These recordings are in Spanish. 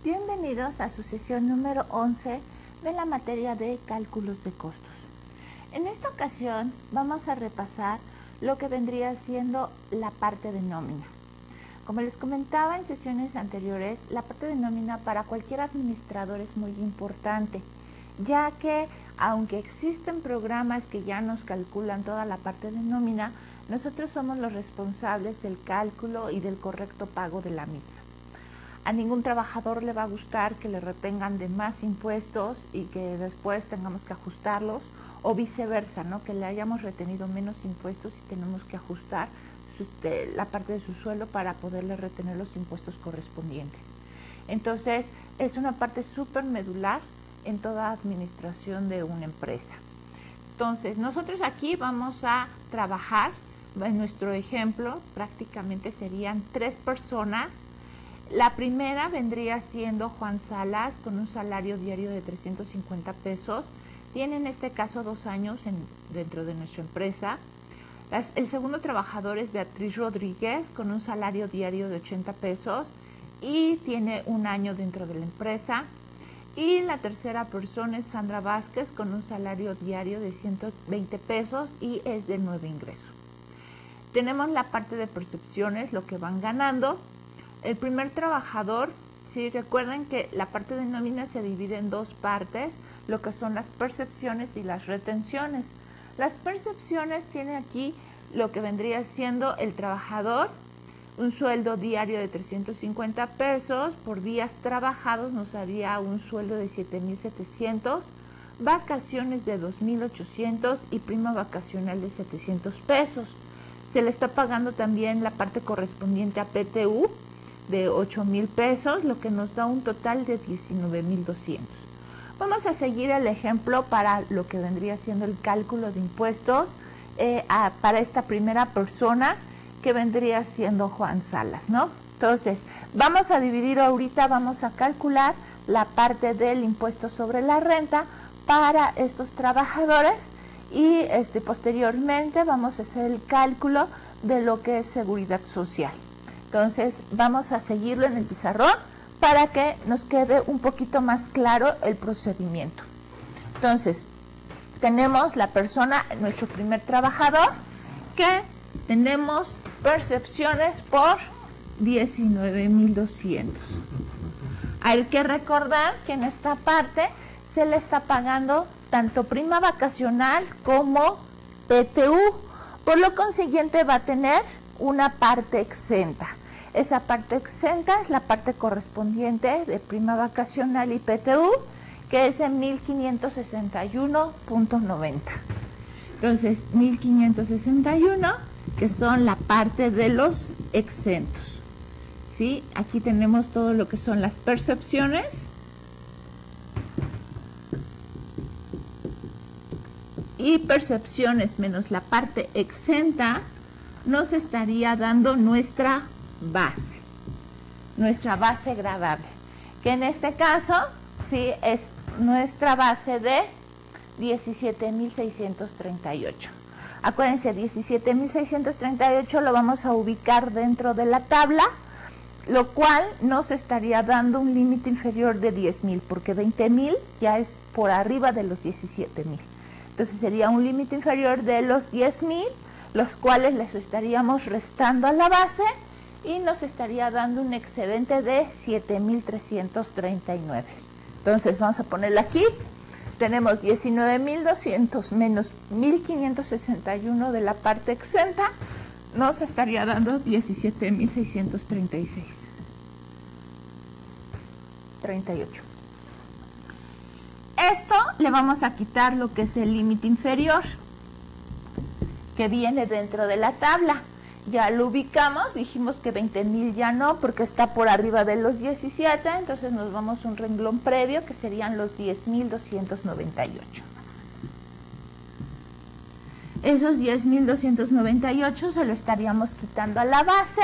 Bienvenidos a su sesión número 11 de la materia de cálculos de costos. En esta ocasión vamos a repasar lo que vendría siendo la parte de nómina. Como les comentaba en sesiones anteriores, la parte de nómina para cualquier administrador es muy importante, ya que aunque existen programas que ya nos calculan toda la parte de nómina, nosotros somos los responsables del cálculo y del correcto pago de la misma. A ningún trabajador le va a gustar que le retengan de más impuestos y que después tengamos que ajustarlos, o viceversa, ¿no? Que le hayamos retenido menos impuestos y tenemos que ajustar la parte de su sueldo para poderle retener los impuestos correspondientes. Entonces, es una parte súper medular en toda administración de una empresa. Entonces, nosotros aquí vamos a trabajar, en nuestro ejemplo, prácticamente serían 3 personas. La primera vendría siendo Juan Salas, con un salario diario de 350 pesos. Tiene en este caso 2 años dentro de nuestra empresa. El segundo trabajador es Beatriz Rodríguez, con un salario diario de 80 pesos y tiene 1 año dentro de la empresa. Y la tercera persona es Sandra Vázquez, con un salario diario de 120 pesos y es de nuevo ingreso. Tenemos la parte de percepciones, lo que van ganando. El primer trabajador, sí, recuerden que la parte de nómina se divide en 2 partes, lo que son las percepciones y las retenciones. Las percepciones tiene aquí lo que vendría siendo el trabajador, un sueldo diario de 350 pesos, por días trabajados nos haría un sueldo de 7,700, vacaciones de 2,800 y prima vacacional de 700 pesos. Se le está pagando también la parte correspondiente a PTU, de 8,000 pesos, lo que nos da un total de 19,200. Vamos a seguir el ejemplo para lo que vendría siendo el cálculo de impuestos para esta primera persona, que vendría siendo Juan Salas, ¿no? Entonces, vamos a dividir ahorita, vamos a calcular la parte del impuesto sobre la renta para estos trabajadores y posteriormente vamos a hacer el cálculo de lo que es seguridad social. Entonces, vamos a seguirlo en el pizarrón para que nos quede un poquito más claro el procedimiento. Entonces, tenemos la persona, nuestro primer trabajador, que tenemos percepciones por 19,200. Hay que recordar que en esta parte se le está pagando tanto prima vacacional como PTU. Por lo consiguiente va a tener una parte exenta. Esa parte exenta es la parte correspondiente de prima vacacional y PTU, que es de 1,561.90. Entonces, 1,561, que son la parte de los exentos. ¿Sí? Aquí tenemos todo lo que son las percepciones. Y percepciones menos la parte exenta nos estaría dando nuestra base gradable, que en este caso sí es nuestra base de 17,638. Acuérdense, 17,638 lo vamos a ubicar dentro de la tabla, lo cual nos estaría dando un límite inferior de 10,000, porque 20,000 ya es por arriba de los 17,000. Entonces sería un límite inferior de los 10,000, los cuales les estaríamos restando a la base y nos estaría dando un excedente de 7,339. Entonces vamos a ponerla aquí. Tenemos 19,200 menos 1,561 de la parte exenta, nos estaría dando 17,636. 38. Esto le vamos a quitar lo que es el límite inferior, que viene dentro de la tabla. Ya lo ubicamos, dijimos que 20,000 ya no, porque está por arriba de los 17, entonces nos vamos a un renglón previo, que serían los 10,298. Esos 10,298 se lo estaríamos quitando a la base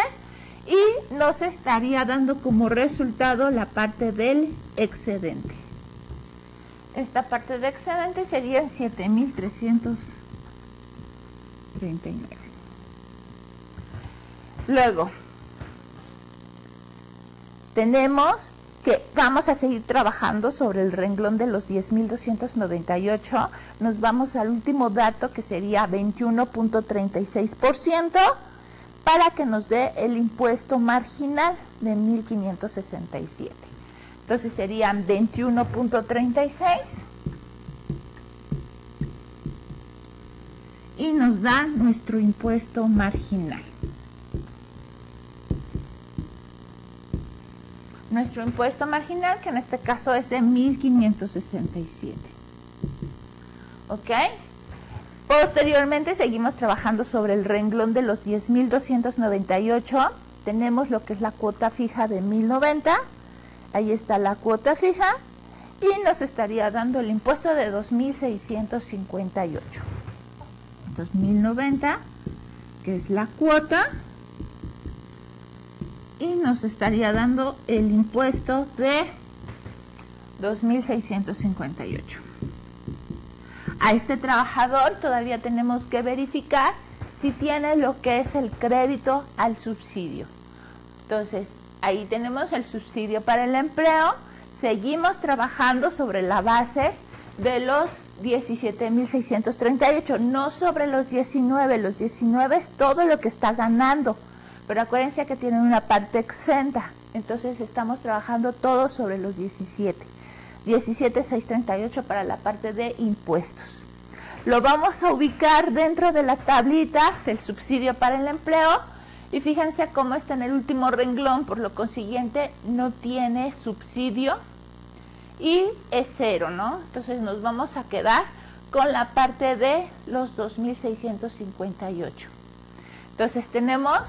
y nos estaría dando como resultado la parte del excedente. Esta parte de excedente sería 7,339. Luego, tenemos que vamos a seguir trabajando sobre el renglón de los 10.298. Nos vamos al último dato, que sería 21.36%, para que nos dé el impuesto marginal de 1.567. Entonces serían 21.36 y nos da nuestro impuesto marginal. Nuestro impuesto marginal, que en este caso es de 1.567. ¿Ok? Posteriormente seguimos trabajando sobre el renglón de los 10.298. Tenemos lo que es la cuota fija de 1.090. Ahí está la cuota fija. Y nos estaría dando el impuesto de 2.658. Entonces, 1.090, que es la cuota. Y nos estaría dando el impuesto de 2.658. A este trabajador todavía tenemos que verificar si tiene lo que es el crédito al subsidio. Entonces, ahí tenemos el subsidio para el empleo. Seguimos trabajando sobre la base de los 17.638, no sobre los 19. Los 19 es todo lo que está ganando. Pero acuérdense que tienen una parte exenta, entonces estamos trabajando todo sobre los 17. 17.638 para la parte de impuestos. Lo vamos a ubicar dentro de la tablita del subsidio para el empleo y fíjense cómo está en el último renglón, por lo consiguiente no tiene subsidio y es cero, ¿no? Entonces nos vamos a quedar con la parte de los 2.658. Entonces tenemos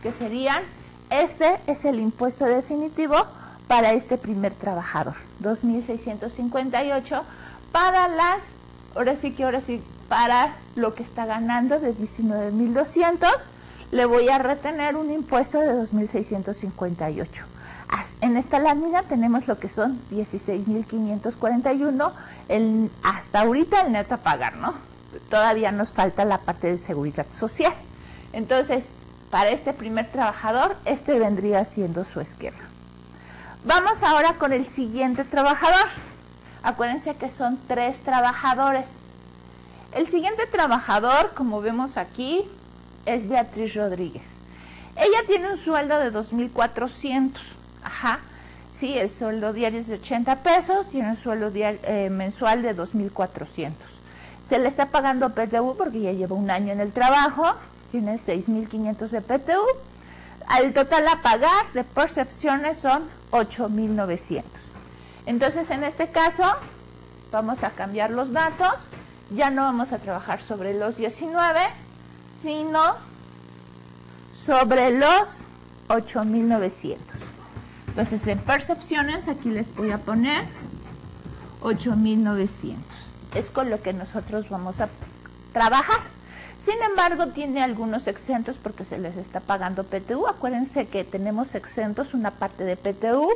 que serían, este es el impuesto definitivo para este primer trabajador, 2.658 para las, ahora sí, para lo que está ganando de 19.200, le voy a retener un impuesto de 2.658. En esta lámina tenemos lo que son 16.541, hasta ahorita el neto a pagar, ¿no? Todavía nos falta la parte de seguridad social. Entonces, para este primer trabajador, este vendría siendo su esquema. Vamos ahora con el siguiente trabajador. Acuérdense que son 3 trabajadores. El siguiente trabajador, como vemos aquí, es Beatriz Rodríguez. Ella tiene un sueldo de 2.400. Ajá. Sí, el sueldo diario es de 80 pesos, tiene un sueldo mensual de 2.400. Se le está pagando PTU porque ya lleva un año en el trabajo. Tiene 6.500 de PTU. El total a pagar de percepciones son 8.900. Entonces, en este caso, vamos a cambiar los datos. Ya no vamos a trabajar sobre los 19, sino sobre los 8.900. Entonces, en percepciones, aquí les voy a poner 8.900. Es con lo que nosotros vamos a trabajar. Sin embargo, tiene algunos exentos porque se les está pagando PTU. Acuérdense que tenemos exentos una parte de PTU,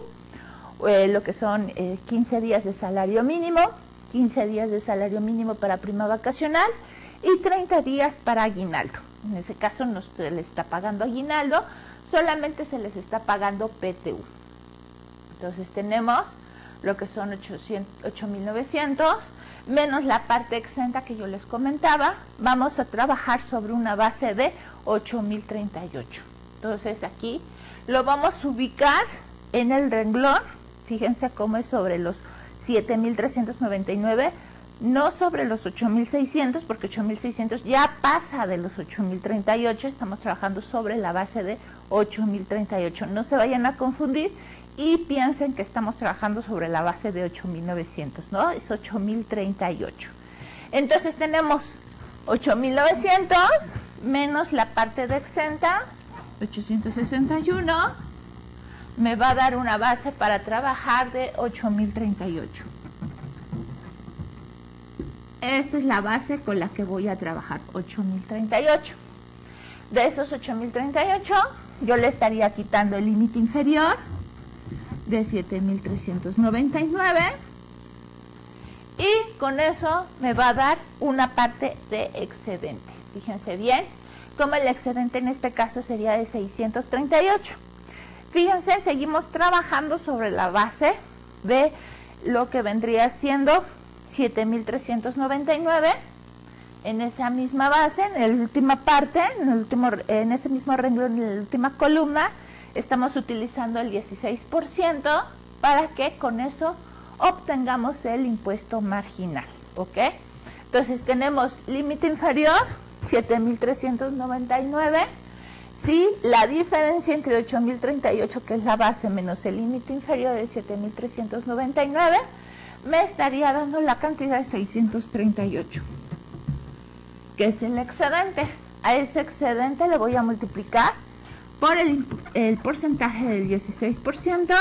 lo que son 15 días de salario mínimo, 15 días de salario mínimo para prima vacacional y 30 días para aguinaldo. En ese caso no se les está pagando aguinaldo, solamente se les está pagando PTU. Entonces tenemos lo que son 8.900 menos la parte exenta que yo les comentaba. Vamos a trabajar sobre una base de 8.038. Entonces aquí lo vamos a ubicar en el renglón. Fíjense cómo es sobre los 7.399, no sobre los 8.600, porque 8.600 ya pasa de los 8.038. Estamos trabajando sobre la base de 8.038. No se vayan a confundir y piensen que estamos trabajando sobre la base de 8.900, ¿no? Es 8.038. Entonces tenemos 8.900 menos la parte de exenta, 861, me va a dar una base para trabajar de 8.038. Esta es la base con la que voy a trabajar, 8.038. De esos 8.038, yo le estaría quitando el límite inferior de 7.399 y con eso me va a dar una parte de excedente. Fíjense bien, como el excedente en este caso sería de 638. Fíjense, seguimos trabajando sobre la base de lo que vendría siendo 7,399. En esa misma base, en la última parte, en ese mismo renglón, en la última columna, estamos utilizando el 16% para que con eso obtengamos el impuesto marginal, ¿ok? Entonces tenemos límite inferior, 7,399. Si la diferencia entre 8,038, que es la base, menos el límite inferior de 7,399, me estaría dando la cantidad de 638, que es el excedente. A ese excedente le voy a multiplicar por el porcentaje del 16%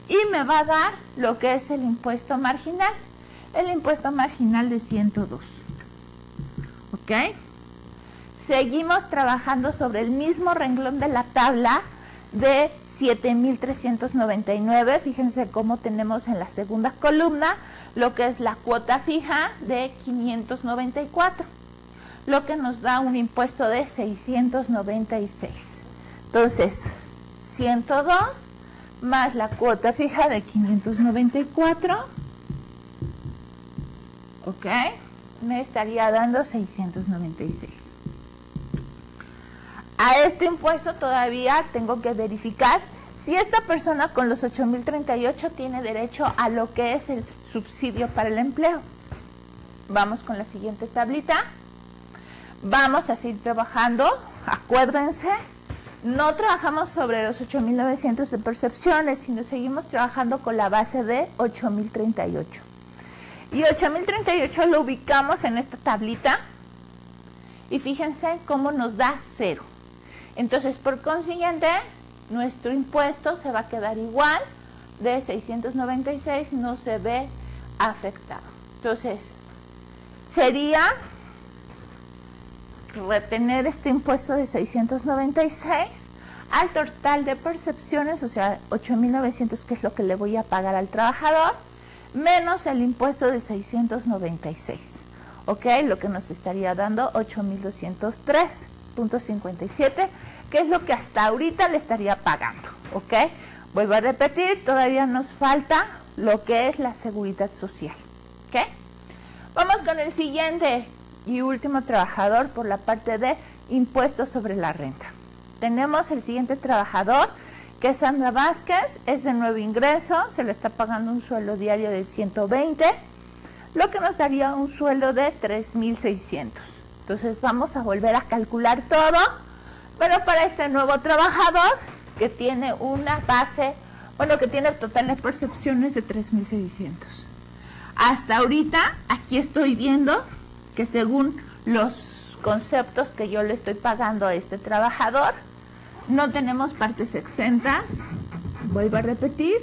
y me va a dar lo que es el impuesto marginal. El impuesto marginal de 102. ¿Ok? Seguimos trabajando sobre el mismo renglón de la tabla de 7,399. Fíjense cómo tenemos en la segunda columna lo que es la cuota fija de 594, lo que nos da un impuesto de 696. Entonces, 102 más la cuota fija de 594, ¿ok? Me estaría dando 696. A este impuesto todavía tengo que verificar si esta persona con los 8,038 tiene derecho a lo que es el subsidio para el empleo. Vamos con la siguiente tablita. Vamos a seguir trabajando. Acuérdense, no trabajamos sobre los 8,900 de percepciones, sino seguimos trabajando con la base de 8,038. Y 8,038 lo ubicamos en esta tablita. Y fíjense cómo nos da 0. Entonces, por consiguiente, nuestro impuesto se va a quedar igual, de 696 no se ve afectado. Entonces, sería retener este impuesto de 696 al total de percepciones, o sea, 8,900, que es lo que le voy a pagar al trabajador, menos el impuesto de 696, ¿ok? Lo que nos estaría dando 8,203.57, que es lo que hasta ahorita le estaría pagando, ¿ok? Vuelvo a repetir, todavía nos falta lo que es la seguridad social, ¿ok? Vamos con el siguiente y último trabajador por la parte de impuestos sobre la renta. Tenemos el siguiente trabajador, que es Sandra Vázquez, es de nuevo ingreso, se le está pagando un sueldo diario de 120, lo que nos daría un sueldo de 3,600. Entonces vamos a volver a calcular todo, pero para este nuevo trabajador que tiene una base, bueno, que tiene total de percepciones de 3,600. Hasta ahorita, aquí estoy viendo que según los conceptos que yo le estoy pagando a este trabajador, no tenemos partes exentas. Vuelvo a repetir,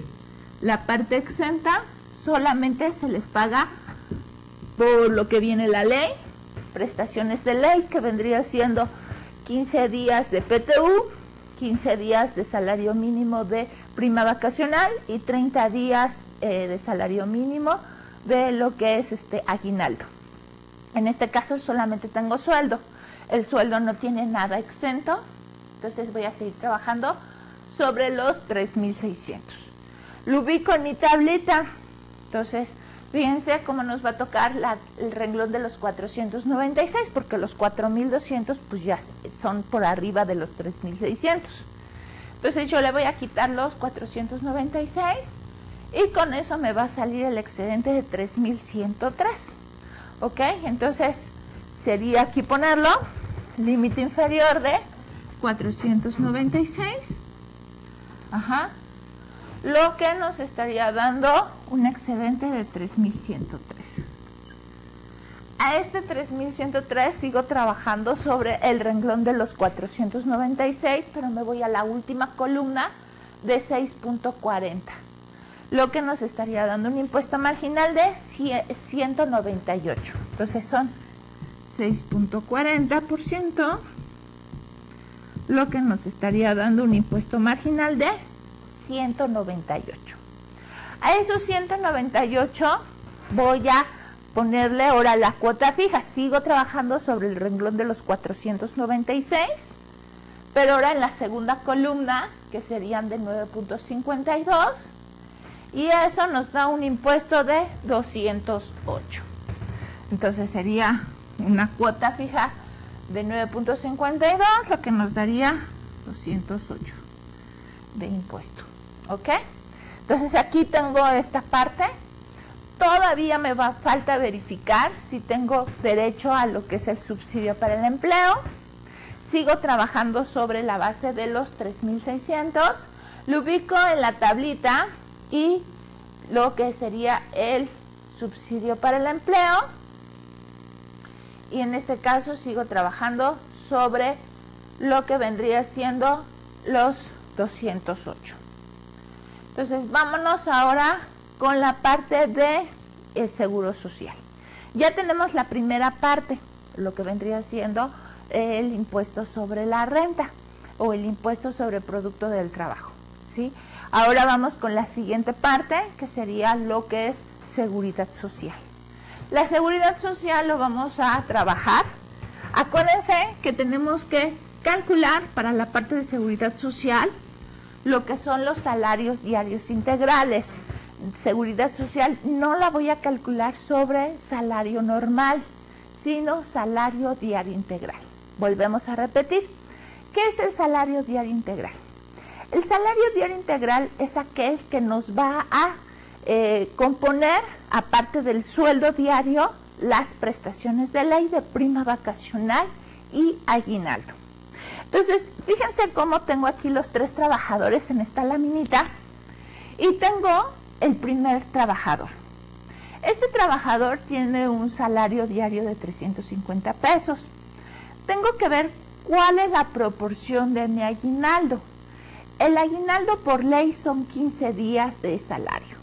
la parte exenta solamente se les paga por lo que viene la ley, prestaciones de ley, que vendría siendo 15 días de PTU, 15 días de salario mínimo de prima vacacional y 30 días de salario mínimo de lo que es aguinaldo. En este caso solamente tengo sueldo. El sueldo no tiene nada exento, entonces voy a seguir trabajando sobre los 3,600. Lo ubico en mi tablita. Entonces, fíjense cómo nos va a tocar el renglón de los 496, porque los 4,200 pues ya son por arriba de los 3,600. Entonces yo le voy a quitar los 496 y con eso me va a salir el excedente de 3,103. ¿Ok? Entonces sería aquí ponerlo, límite inferior de 496. Ajá. Lo que nos estaría dando un excedente de 3,103. A este 3,103 sigo trabajando sobre el renglón de los 496, pero me voy a la última columna de 6.40. Lo que nos estaría dando un impuesto marginal de 198. Entonces son 6.40%, lo que nos estaría dando un impuesto marginal de 198. A esos 198 voy a ponerle ahora la cuota fija. Sigo trabajando sobre el renglón de los 496, pero ahora en la segunda columna, que serían de 9.52, y eso nos da un impuesto de 208. Entonces sería una cuota fija de 9.52, lo que nos daría 208 de impuesto. ¿Ok? Entonces aquí tengo esta parte. Todavía me falta verificar si tengo derecho a lo que es el subsidio para el empleo. Sigo trabajando sobre la base de los 3,600. Lo ubico en la tablita y lo que sería el subsidio para el empleo. Y en este caso sigo trabajando sobre lo que vendría siendo los 208. Entonces vámonos ahora con la parte de el seguro social. Ya tenemos la primera parte, lo que vendría siendo el impuesto sobre la renta o el impuesto sobre producto del trabajo, ¿sí? Ahora vamos con la siguiente parte, que sería lo que es seguridad social. La seguridad social lo vamos a trabajar. Acuérdense que tenemos que calcular para la parte de seguridad social lo que son los salarios diarios integrales. Seguridad social no la voy a calcular sobre salario normal, sino salario diario integral. Volvemos a repetir. ¿Qué es el salario diario integral? El salario diario integral es aquel que nos va a componer, aparte del sueldo diario, las prestaciones de ley de prima vacacional y aguinaldo. Entonces, fíjense cómo tengo aquí los 3 trabajadores en esta laminita y tengo el primer trabajador. Este trabajador tiene un salario diario de 350 pesos. Tengo que ver cuál es la proporción de mi aguinaldo. El aguinaldo por ley son 15 días de salario.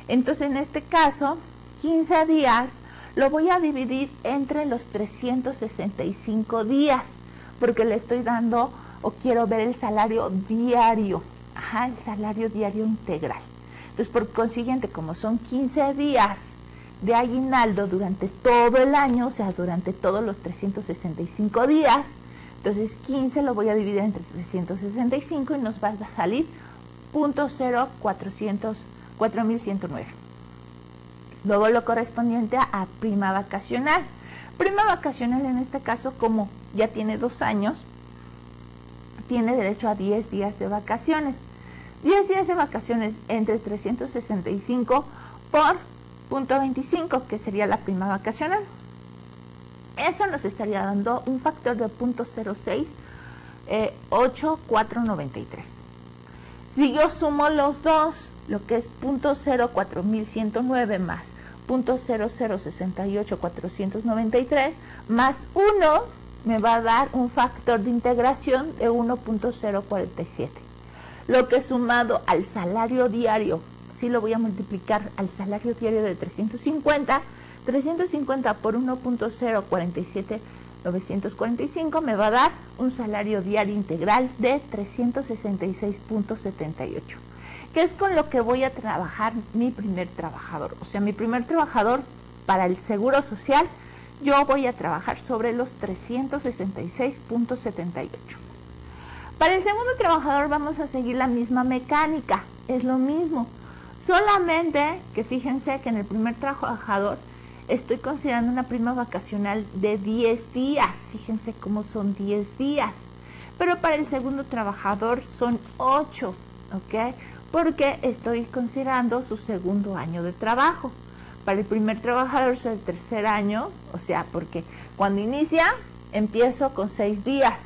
Entonces, en este caso, 15 días lo voy a dividir entre los 365 días, porque le estoy dando o quiero ver el salario diario, el salario diario integral. Entonces, por consiguiente, como son 15 días de aguinaldo durante todo el año, o sea, durante todos los 365 días, entonces 15 lo voy a dividir entre 365 y nos va a salir 0.0409. Luego lo correspondiente a prima vacacional. Prima vacacional en este caso, como ya tiene 2 años, tiene derecho a 10 días de vacaciones. 10 días de vacaciones entre 365 por 0.25, que sería la prima vacacional. Eso nos estaría dando un factor de 0.068493. Si yo sumo los dos, lo que es 0.04109 más 0.0068493 más 1, me va a dar un factor de integración de 1.047. Lo que sumado al salario diario, si lo voy a multiplicar al salario diario de 350 por 1.047,945 me va a dar un salario diario integral de 366.78, que es con lo que voy a trabajar mi primer trabajador. O sea, mi primer trabajador para el seguro social, yo voy a trabajar sobre los 366.78. Para el segundo trabajador vamos a seguir la misma mecánica, es lo mismo, solamente que fíjense que en el primer trabajador estoy considerando una prima vacacional de 10 días, fíjense cómo son 10 días, pero para el segundo trabajador son 8, ¿ok? Porque estoy considerando su segundo año de trabajo. Para el primer trabajador es el tercer año, o sea, porque cuando inicia empiezo con 6 días.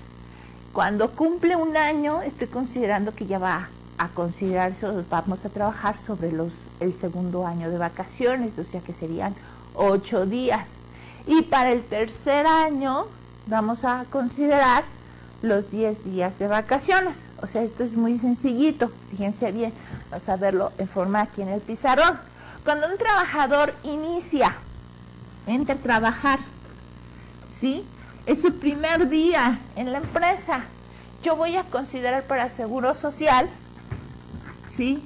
Cuando cumple un año, estoy considerando que ya va a considerarse, vamos a trabajar sobre el segundo año de vacaciones, o sea que serían 8 días. Y para el tercer año, vamos a considerar los 10 días de vacaciones. O sea, esto es muy sencillito, fíjense bien, vamos a verlo en forma aquí en el pizarrón. Cuando un trabajador entra a trabajar, ¿sí? Es su primer día en la empresa. Yo voy a considerar para seguro social, ¿sí?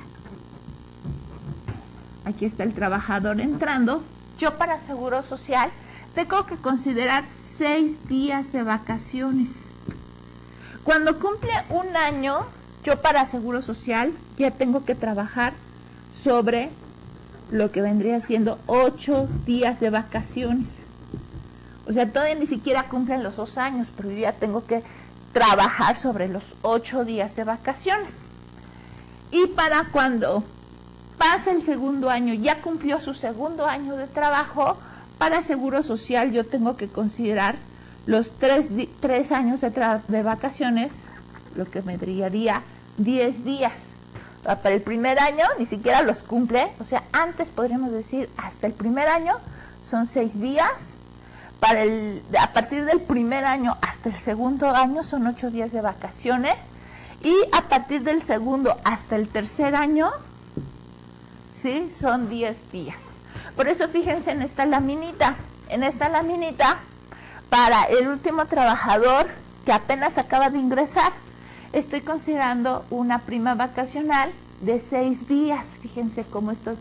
Aquí está el trabajador entrando. Yo para seguro social tengo que considerar 6 días de vacaciones. Cuando cumple un año, yo para Seguro Social ya tengo que trabajar sobre lo que vendría siendo 8 días de vacaciones. O sea, todavía ni siquiera cumplen los 2 años, pero yo ya tengo que trabajar sobre los 8 días de vacaciones. Y para cuando pasa el segundo año, ya cumplió su segundo año de trabajo, para Seguro Social yo tengo que considerar los 3 años de vacaciones, lo que me daría 10 días. Para el primer año ni siquiera los cumple, o sea, antes podríamos decir hasta el primer año son 6 días, a partir del primer año hasta el segundo año son 8 días de vacaciones, y a partir del segundo hasta el tercer año, ¿sí? Son 10 días. Por eso fíjense en esta laminita. En esta laminita, para el último trabajador que apenas acaba de ingresar, estoy considerando una prima vacacional de 6 días. Fíjense cómo estoy.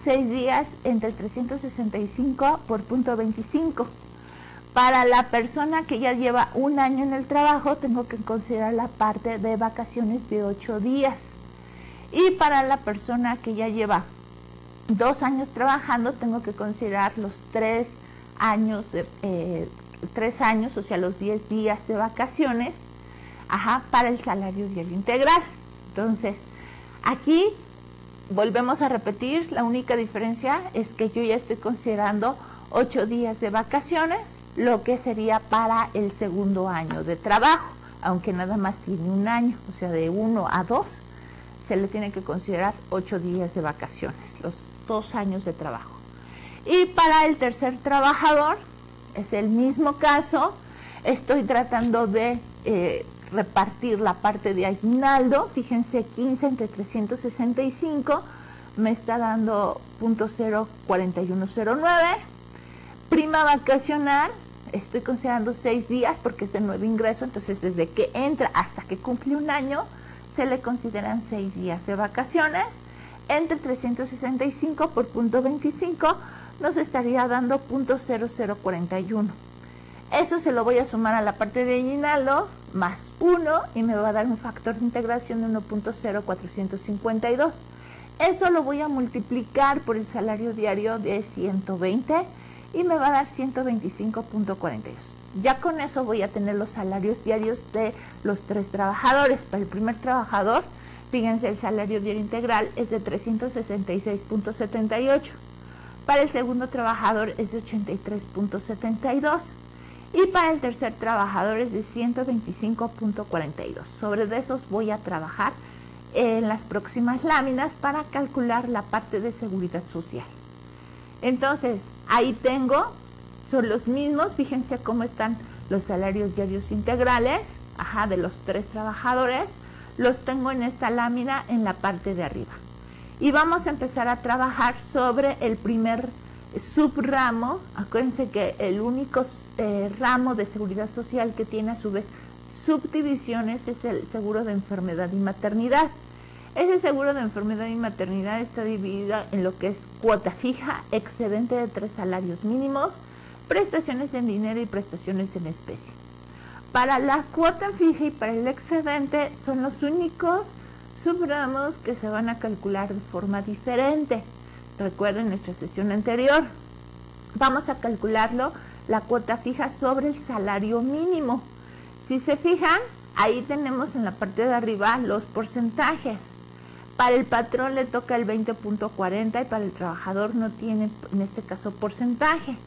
6 días entre 365 por punto 25. Para la persona que ya lleva un año en el trabajo, tengo que considerar la parte de vacaciones de 8 días. Y para la persona que ya lleva 2 años trabajando, tengo que considerar los 3 años, 3 años, o sea, los 10 días de vacaciones, para el salario diario integral. Entonces, aquí volvemos a repetir, la única diferencia es que yo ya estoy considerando 8 días de vacaciones, lo que sería para el segundo año de trabajo, aunque nada más tiene un año, o sea, de 1 a 2, se le tiene que considerar 8 días de vacaciones, los 2 años de trabajo. Y para el tercer trabajador, es el mismo caso, estoy tratando de repartir la parte de aguinaldo. Fíjense, 15 entre 365 me está dando .04109. Prima vacacional, estoy considerando 6 días porque es de nuevo ingreso, entonces desde que entra hasta que cumple un año se le consideran 6 días de vacaciones. Entre 365 por .25 nos estaría dando .0041. Eso se lo voy a sumar a la parte de aguinaldo más 1 y me va a dar un factor de integración de 1.0452. Eso lo voy a multiplicar por el salario diario de 120 y me va a dar 125.42. Ya con eso voy a tener los salarios diarios de los 3 trabajadores. Para el primer trabajador, fíjense, el salario diario integral es de 366.78. Para el segundo trabajador es de 83.72. Y para el tercer trabajador es de 125.42. Sobre de esos voy a trabajar en las próximas láminas para calcular la parte de seguridad social. Entonces, ahí tengo, son los mismos, fíjense cómo están los salarios diarios integrales, de los 3 trabajadores, los tengo en esta lámina en la parte de arriba. Y vamos a empezar a trabajar sobre el primer subramo. Acuérdense que el único ramo de seguridad social que tiene a su vez subdivisiones es el seguro de enfermedad y maternidad. Ese seguro de enfermedad y maternidad está dividido en lo que es cuota fija, excedente de 3 salarios mínimos, prestaciones en dinero y prestaciones en especie. Para la cuota fija y para el excedente son los únicos subramos que se van a calcular de forma diferente. Recuerden nuestra sesión anterior. Vamos a calcularlo, la cuota fija sobre el salario mínimo. Si se fijan, ahí tenemos en la parte de arriba los porcentajes. Para el patrón le toca el 20.40 y para el trabajador no tiene, en este caso, porcentaje.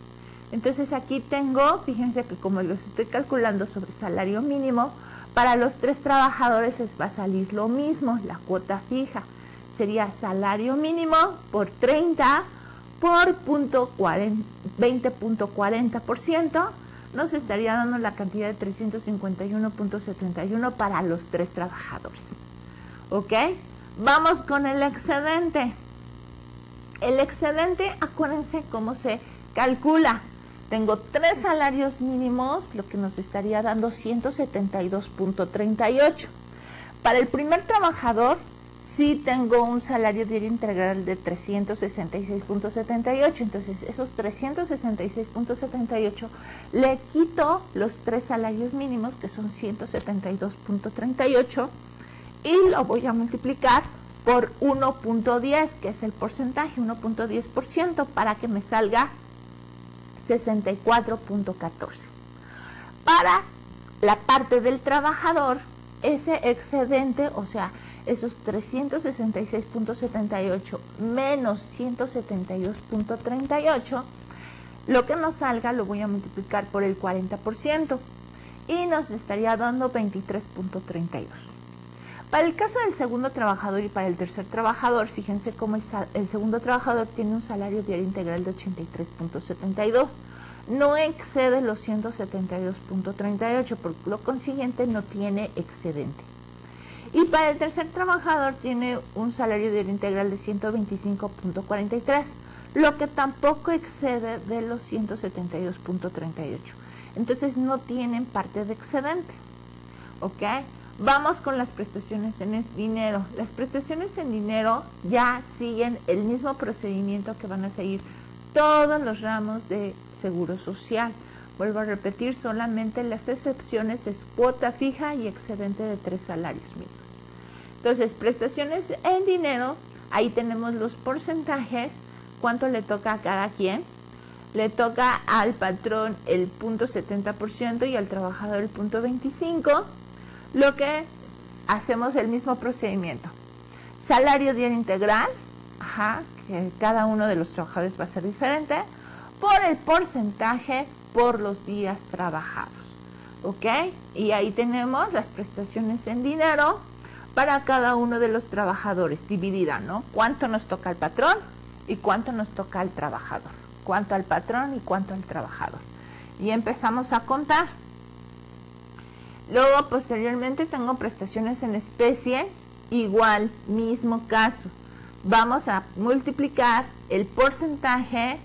Entonces aquí tengo, fíjense que como los estoy calculando sobre salario mínimo, para los 3 trabajadores les va a salir lo mismo, la cuota fija. Sería salario mínimo por 30 por 20.40%, nos estaría dando la cantidad de 351.71 para los 3 trabajadores. ¿Ok? Vamos con el excedente. El excedente, acuérdense cómo se calcula. Tengo 3 salarios mínimos, lo que nos estaría dando 172.38. Para el primer trabajador sí tengo un salario diario integral de 366.78, entonces esos 366.78 le quito los 3 salarios mínimos, que son 172.38, y lo voy a multiplicar por 1.10, que es el porcentaje, 1.10%, para que me salga 64.14. Para la parte del trabajador, ese excedente, o sea, esos 366.78 menos 172.38, lo que nos salga lo voy a multiplicar por el 40% y nos estaría dando 23.32. Para el caso del segundo trabajador y para el tercer trabajador, fíjense cómo el segundo trabajador tiene un salario diario integral de 83.72. No excede los 172.38, por lo consiguiente no tiene excedente. Y para el tercer trabajador tiene un salario diario integral de 125.43, lo que tampoco excede de los 172.38. Entonces no tienen parte de excedente. ¿Ok? Vamos con las prestaciones en dinero. Las prestaciones en dinero ya siguen el mismo procedimiento que van a seguir todos los ramos de Seguro Social. Vuelvo a repetir, solamente las excepciones es cuota fija y excedente de 3 salarios mínimos. Entonces, prestaciones en dinero, ahí tenemos los porcentajes, cuánto le toca a cada quien. Le toca al patrón el 0.70% y al trabajador el 0.25%. Lo que hacemos el mismo procedimiento. Salario diario integral, que cada uno de los trabajadores va a ser diferente, por el porcentaje por los días trabajados. ¿Ok? Y ahí tenemos las prestaciones en dinero para cada uno de los trabajadores, dividida, ¿no? Cuánto nos toca al patrón y cuánto nos toca al trabajador. Cuánto al patrón y cuánto al trabajador. Y empezamos a contar. Luego, posteriormente, tengo prestaciones en especie, igual, mismo caso. Vamos a multiplicar el porcentaje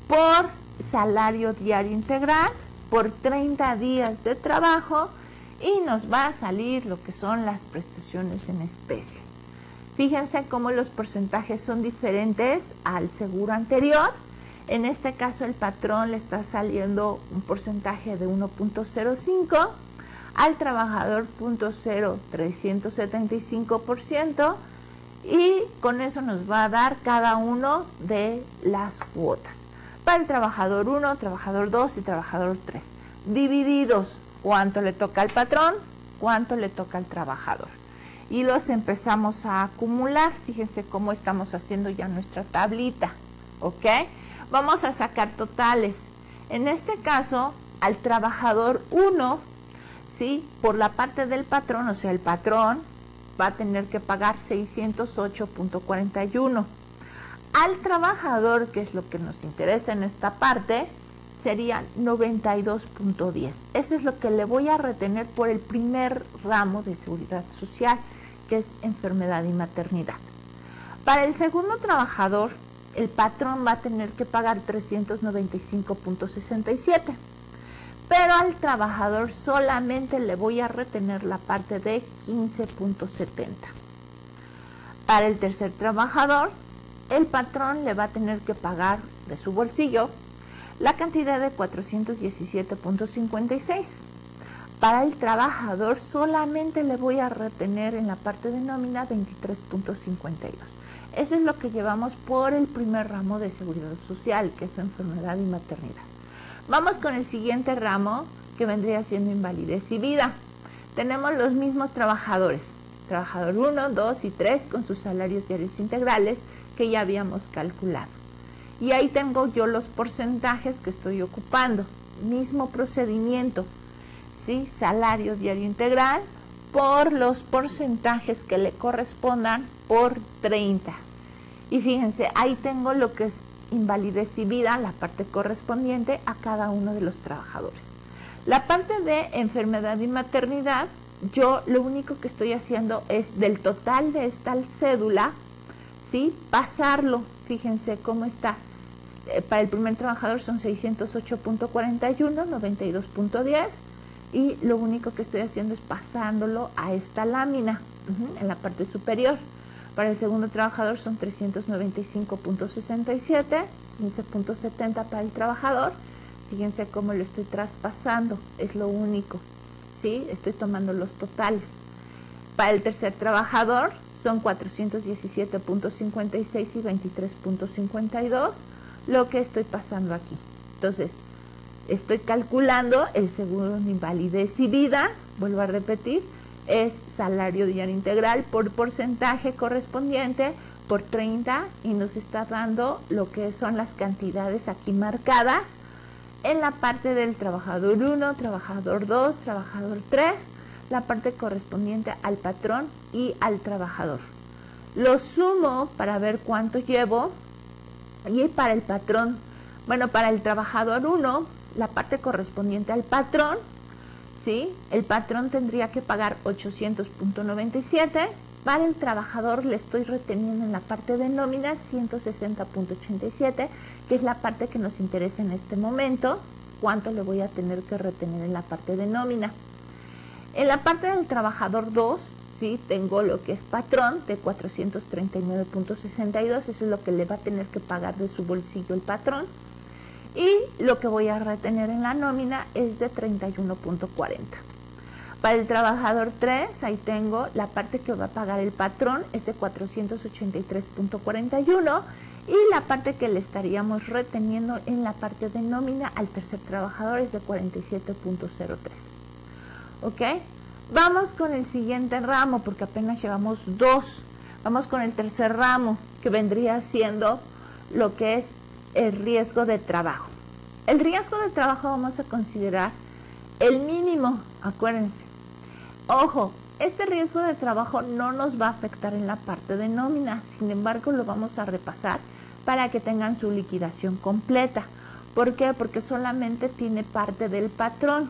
por salario diario integral, por 30 días de trabajo, y nos va a salir lo que son las prestaciones en especie. Fíjense cómo los porcentajes son diferentes al seguro anterior. En este caso, el patrón le está saliendo un porcentaje de 1.05%, al trabajador 0.0375%, y con eso nos va a dar cada uno de las cuotas. Para el trabajador 1, trabajador 2 y trabajador 3. Divididos, cuánto le toca al patrón, cuánto le toca al trabajador. Y los empezamos a acumular. Fíjense cómo estamos haciendo ya nuestra tablita. ¿Ok? Vamos a sacar totales. En este caso, al trabajador 1, ¿sí? Por la parte del patrón, o sea, el patrón va a tener que pagar 608.41. Al trabajador, que es lo que nos interesa en esta parte, serían 92.10. Eso es lo que le voy a retener por el primer ramo de seguridad social, que es enfermedad y maternidad. Para el segundo trabajador, el patrón va a tener que pagar 395.67. Pero al trabajador solamente le voy a retener la parte de 15.70. Para el tercer trabajador, el patrón le va a tener que pagar de su bolsillo la cantidad de 417.56. Para el trabajador solamente le voy a retener en la parte de nómina 23.52. Eso es lo que llevamos por el primer ramo de seguridad social, que es enfermedad y maternidad. Vamos con el siguiente ramo, que vendría siendo invalidez y vida. Tenemos los mismos trabajadores, trabajador 1, 2 y 3, con sus salarios diarios integrales que ya habíamos calculado. Y ahí tengo yo los porcentajes que estoy ocupando. Mismo procedimiento, ¿sí? Salario diario integral por los porcentajes que le correspondan por 30. Y fíjense, ahí tengo lo que es invalidez y vida, la parte correspondiente a cada uno de los trabajadores. La parte de enfermedad y maternidad, yo lo único que estoy haciendo es del total de esta cédula, ¿sí? Pasarlo. Fíjense cómo está. Para el primer trabajador son 608.41, 92.10, y lo único que estoy haciendo es pasándolo a esta lámina en la parte superior. Para el segundo trabajador son 395.67, 15.70 para el trabajador. Fíjense cómo lo estoy traspasando, es lo único, ¿sí? Estoy tomando los totales. Para el tercer trabajador son 417.56 y 23.52, lo que estoy pasando aquí. Entonces, estoy calculando el seguro de invalidez y vida, vuelvo a repetir, es salario diario integral por porcentaje correspondiente por 30 y nos está dando lo que son las cantidades aquí marcadas en la parte del trabajador 1, trabajador 2, trabajador 3, la parte correspondiente al patrón y al trabajador. Lo sumo para ver cuánto llevo y para el patrón, bueno, para el trabajador 1, la parte correspondiente al patrón, ¿sí? El patrón tendría que pagar 800.97, para el trabajador le estoy reteniendo en la parte de nómina 160.87, que es la parte que nos interesa en este momento, cuánto le voy a tener que retener en la parte de nómina. En la parte del trabajador 2, ¿sí? Tengo lo que es patrón de 439.62, eso es lo que le va a tener que pagar de su bolsillo el patrón. Y lo que voy a retener en la nómina es de 31.40. Para el trabajador 3, ahí tengo la parte que va a pagar el patrón, es de 483.41, y la parte que le estaríamos reteniendo en la parte de nómina al tercer trabajador es de 47.03. ¿Ok? Vamos con el siguiente ramo, porque apenas llevamos 2. Vamos con el tercer ramo, que vendría siendo lo que es el riesgo de trabajo. El riesgo de trabajo vamos a considerar el mínimo, acuérdense. Ojo, este riesgo de trabajo no nos va a afectar en la parte de nómina, sin embargo lo vamos a repasar para que tengan su liquidación completa. ¿Por qué? Porque solamente tiene parte del patrón.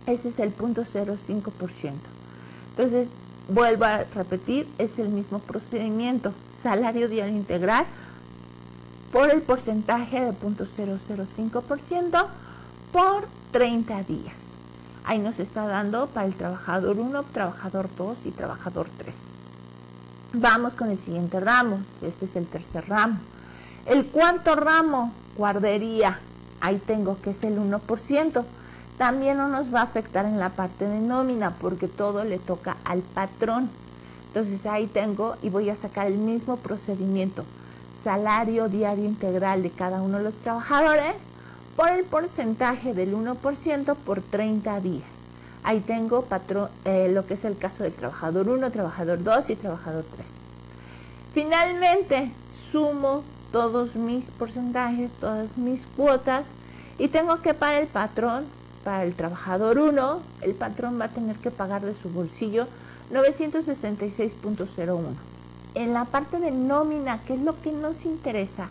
Ese es el 0.05%. Entonces, vuelvo a repetir, es el mismo procedimiento. Salario diario integral por el porcentaje de 0.005% por 30 días. Ahí nos está dando para el trabajador 1, trabajador 2 y trabajador 3. Vamos con el siguiente ramo. Este es el tercer ramo. El cuarto ramo, guardería. Ahí tengo que es el 1%. También no nos va a afectar en la parte de nómina porque todo le toca al patrón. Entonces ahí tengo y voy a sacar el mismo procedimiento. Salario diario integral de cada uno de los trabajadores por el porcentaje del 1% por 30 días. Ahí tengo lo que es el caso del trabajador 1, trabajador 2 y trabajador 3. Finalmente, sumo todos mis porcentajes, todas mis cuotas y tengo que para el patrón, para el trabajador 1, el patrón va a tener que pagar de su bolsillo 966.01. En la parte de nómina, que es lo que nos interesa,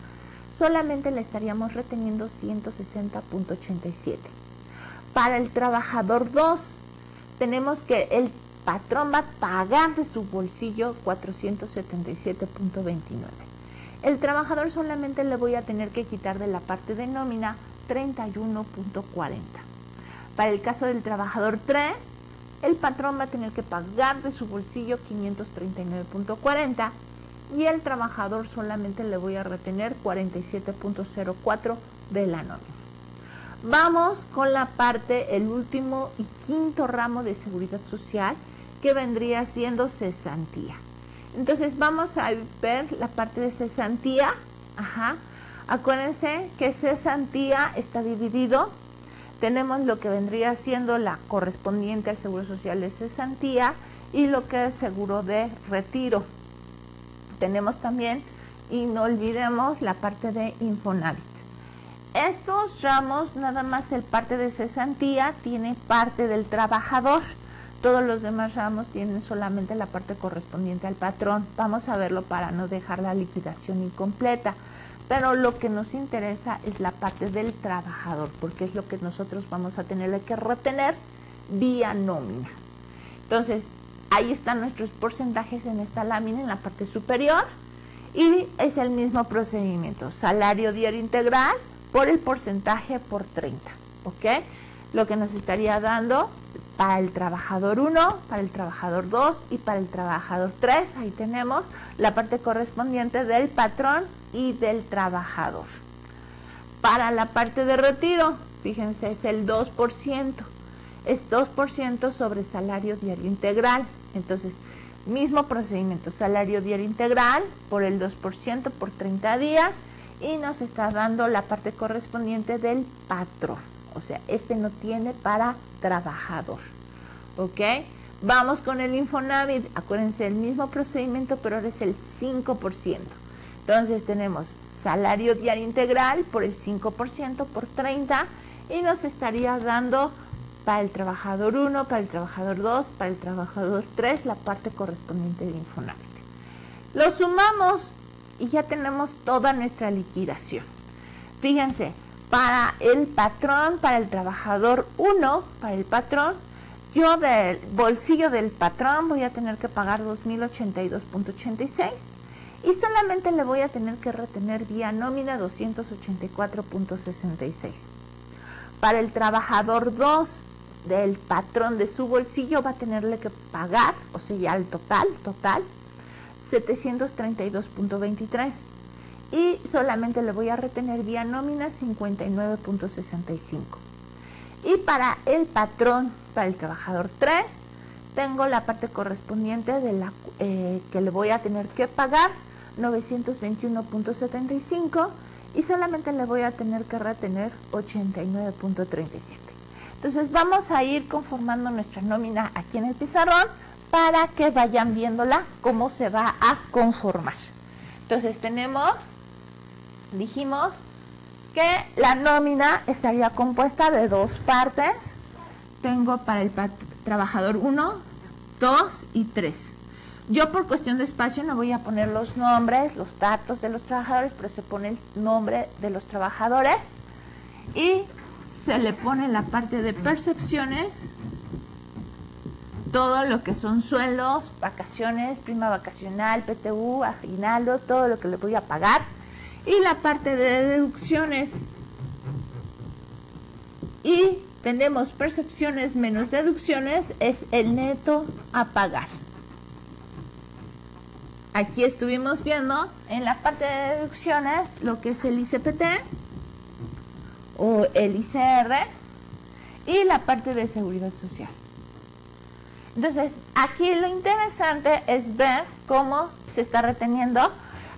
solamente le estaríamos reteniendo 160.87. Para el trabajador 2, tenemos que el patrón va a pagar de su bolsillo 477.29. El trabajador solamente le voy a tener que quitar de la parte de nómina 31.40. Para el caso del trabajador 3, el patrón va a tener que pagar de su bolsillo 539.40 y el trabajador solamente le voy a retener 47.04 de la nómina. Vamos con la parte, el último y quinto ramo de seguridad social, que vendría siendo cesantía. Entonces vamos a ver la parte de cesantía. Acuérdense que cesantía está dividido. Tenemos lo que vendría siendo la correspondiente al seguro social de cesantía y lo que es seguro de retiro. Tenemos también, y no olvidemos, la parte de Infonavit. Estos ramos, nada más el parte de cesantía tiene parte del trabajador. Todos los demás ramos tienen solamente la parte correspondiente al patrón. Vamos a verlo para no dejar la liquidación incompleta. Pero lo que nos interesa es la parte del trabajador, porque es lo que nosotros vamos a tener que retener vía nómina. Entonces, ahí están nuestros porcentajes en esta lámina, en la parte superior, y es el mismo procedimiento. Salario diario integral por el porcentaje por 30, ¿ok? Lo que nos estaría dando para el trabajador 1, para el trabajador 2 y para el trabajador 3. Ahí tenemos la parte correspondiente del patrón y del trabajador. Para la parte de retiro, fíjense, es el 2%. Es 2% sobre salario diario integral. Entonces, mismo procedimiento, salario diario integral por el 2% por 30 días y nos está dando la parte correspondiente del patrón. O sea, este no tiene para trabajador. ¿Ok? Vamos con el Infonavit. Acuérdense, el mismo procedimiento, pero ahora es el 5%. Entonces tenemos salario diario integral por el 5% por 30 y nos estaría dando para el trabajador 1, para el trabajador 2, para el trabajador 3, la parte correspondiente del Infonavit. Lo sumamos y ya tenemos toda nuestra liquidación. Fíjense, para el patrón, para el trabajador 1, para el patrón, yo del bolsillo del patrón voy a tener que pagar 2.082.86 y solamente le voy a tener que retener vía nómina 284.66. Para el trabajador 2, del patrón de su bolsillo va a tenerle que pagar, o sea, ya el total, 732.23 y solamente le voy a retener vía nómina 59.65. Y para el patrón, para el trabajador 3, tengo la parte correspondiente de la que le voy a tener que pagar 921.75 y solamente le voy a tener que retener 89.37. Entonces vamos a ir conformando nuestra nómina aquí en el pizarrón para que vayan viéndola cómo se va a conformar. Entonces dijimos que la nómina estaría compuesta de dos partes. Tengo para el trabajador 1, 2 y 3. Yo por cuestión de espacio no voy a poner los nombres, los datos de los trabajadores, pero se pone el nombre de los trabajadores y se le pone la parte de percepciones, todo lo que son sueldos, vacaciones, prima vacacional, PTU, aguinaldo, todo lo que le voy a pagar. Y la parte de deducciones. Y tenemos percepciones menos deducciones, es el neto a pagar. Aquí estuvimos viendo en la parte de deducciones lo que es el ICPT o el ICR y la parte de seguridad social. Entonces, aquí lo interesante es ver cómo se está reteniendo.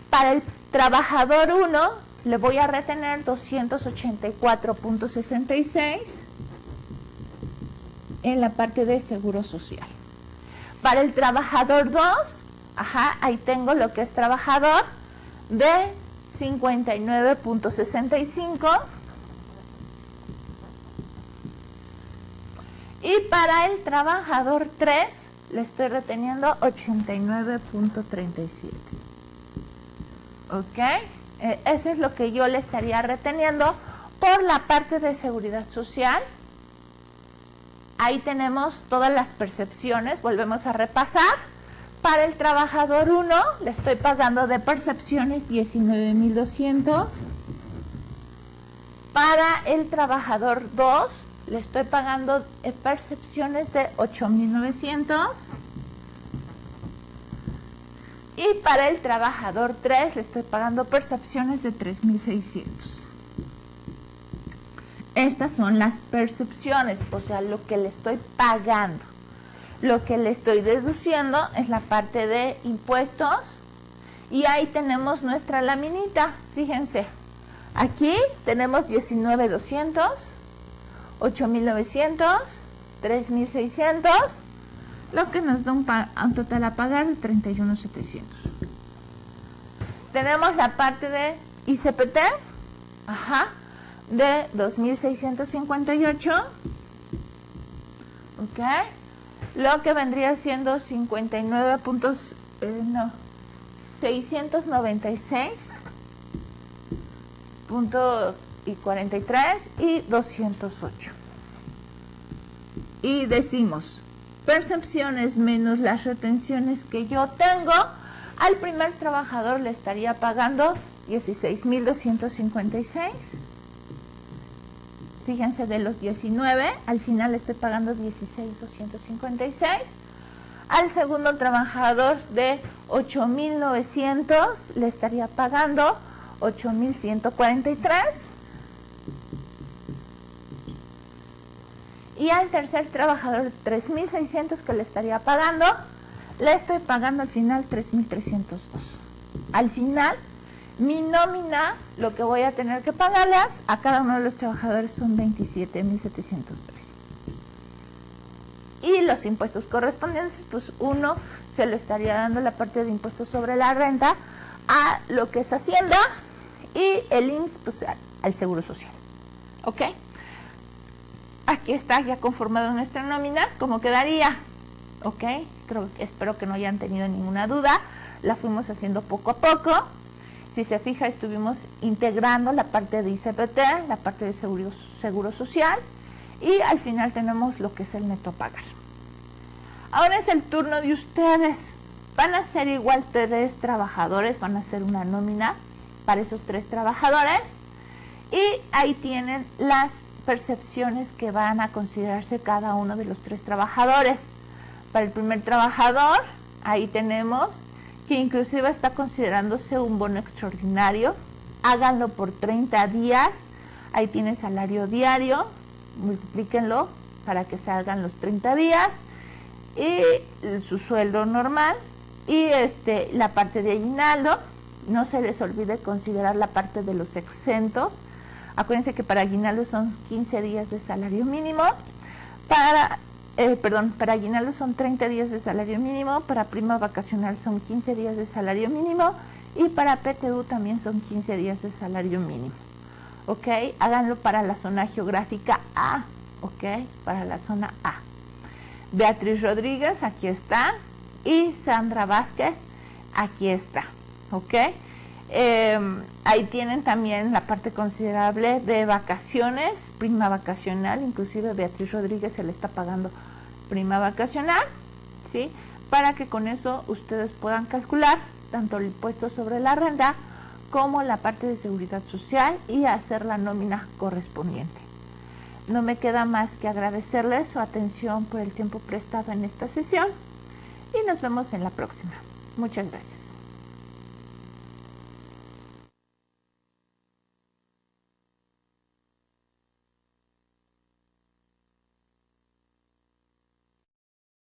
Para el trabajador 1 le voy a retener 284.66 en la parte de seguro social. Para el trabajador 2, ahí tengo lo que es trabajador de 59.65. Y para el trabajador 3 le estoy reteniendo 89.37. ¿Ok? Eso es lo que yo le estaría reteniendo por la parte de seguridad social. Ahí tenemos todas las percepciones, volvemos a repasar. Para el trabajador 1 le estoy pagando de percepciones 19.200. Para el trabajador 2 le estoy pagando percepciones de 8.900. Y para el trabajador 3 le estoy pagando percepciones de 3.600. Estas son las percepciones, o sea, lo que le estoy pagando. Lo que le estoy deduciendo es la parte de impuestos. Y ahí tenemos nuestra laminita, fíjense. Aquí tenemos 19.200, 8.900, 3.600, lo que nos da un total a pagar de 31.700. Tenemos la parte de ICPT, de 2.658, ok, lo que vendría siendo 696.43 y 208. Y decimos, percepciones menos las retenciones que yo tengo, al primer trabajador le estaría pagando 16.256. Fíjense, de los 19, al final estoy pagando 16,256. Al segundo trabajador de 8,900 le estaría pagando 8,143. Y al tercer trabajador de 3,600 que le estaría pagando, le estoy pagando al final 3,302. Al final, mi nómina, lo que voy a tener que pagarles a cada uno de los trabajadores son 27,703. Y los impuestos correspondientes, pues uno se lo estaría dando la parte de impuestos sobre la renta a lo que es Hacienda y el IMSS, pues al Seguro Social. ¿Ok? Aquí está ya conformado nuestra nómina, ¿cómo quedaría? ¿Ok? Espero que no hayan tenido ninguna duda. La fuimos haciendo poco a poco. Si se fija, estuvimos integrando la parte de ICPT, la parte de seguro social, y al final tenemos lo que es el neto a pagar. Ahora es el turno de ustedes. Van a ser igual 3 trabajadores, van a hacer una nómina para esos 3 trabajadores, y ahí tienen las percepciones que van a considerarse cada uno de los 3 trabajadores. Para el primer trabajador, ahí tenemos que inclusive está considerándose un bono extraordinario. Háganlo por 30 días, ahí tiene salario diario, multiplíquenlo para que salgan los 30 días y su sueldo normal y la parte de aguinaldo. No se les olvide considerar la parte de los exentos. Acuérdense que para aguinaldo son 15 días de salario mínimo, para aguinaldo son 30 días de salario mínimo, para prima vacacional son 15 días de salario mínimo y para PTU también son 15 días de salario mínimo. ¿Ok? Háganlo para la zona geográfica A, ¿ok? Para la zona A. Beatriz Rodríguez, aquí está, y Sandra Vázquez, aquí está, ¿ok? Ahí tienen también la parte considerable de vacaciones, prima vacacional, inclusive Beatriz Rodríguez se le está pagando prima vacacional, ¿sí? Para que con eso ustedes puedan calcular tanto el impuesto sobre la renta como la parte de seguridad social y hacer la nómina correspondiente. No me queda más que agradecerles su atención por el tiempo prestado en esta sesión y nos vemos en la próxima. Muchas gracias.